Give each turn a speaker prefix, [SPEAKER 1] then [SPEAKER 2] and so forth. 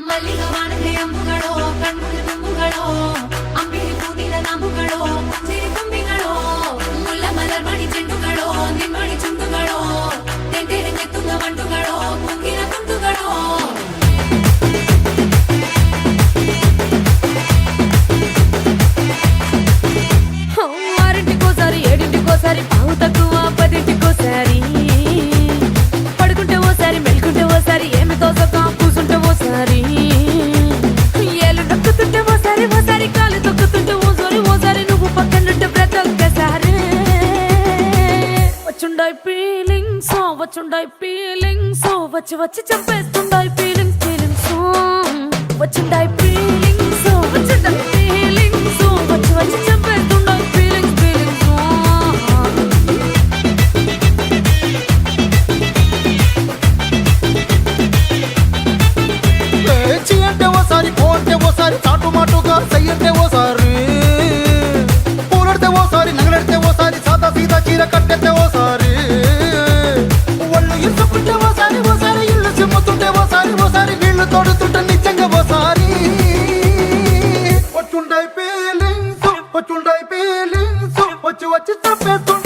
[SPEAKER 1] ಮಲ್ಲಿಗ ವಾನದೆ ಅಂಬುಗಳೋ ಕಣ್ಮುಳು ತುಂಬುಗಳೋ ಅಂಬಿಳಿ ಕೂದಿನ ನಾಂಬುಗಳೋ ಸಿರಿ ತುಂಬಿಗಳೋ ಮುಲ್ಲ ಮಲರ್ ಮಣಿ ಚೆಂಡುಗಳೋ ನಿಮ್ಮಣಿ ಚುಂಡುಗಳೋ ತೆಂಟೆರೆ ನೆತ್ತುಗ ಮಂಡುಗಳೋ ಕುಂಗಿನ ತುಂಡುಗಳೋ ఆరింటికోసారి ఏడింటికోసారి పావు తక్కువ పదింటికోసారి పడుకుంటే ఓసారి మెలుకుంటే ఓసారి ఏమి తోసక కూసుంటే ఓసారి ఏళ్ళు నొక్కుతుంటే ఓసారి ఓసారి కాలు తొక్కుతుంటే ఓసారి నువ్వు పక్కనుంటే ప్రతి ఒక్కసారి వచ్చుండాయి ఫీలింగ్స్ వచ్చి వచ్చి చంపేస్తుండాయి ఫీలింగ్స్ వచ్చుండాయి ఫీలింగ్స్ వచ్చి వచ్చి చంపేస్తుండాయి
[SPEAKER 2] చాటు మాటుగా సయ్యంటే ఓసారి పూలడితే ఓసారి నగలడితే ఓసారి సాదా సీదా చీర కట్టెతే ఓసారి ఒళ్ళు ఇసుకుంటే ఓసారి ఇల్లు చిమ్ముతుంటే ఓసారి నీళ్లు తోడుతుంటే నిజంగా ఓసారి వచ్చుండాయి ఫీలింగ్స్ వచ్చి వచ్చి తప్పేస్తు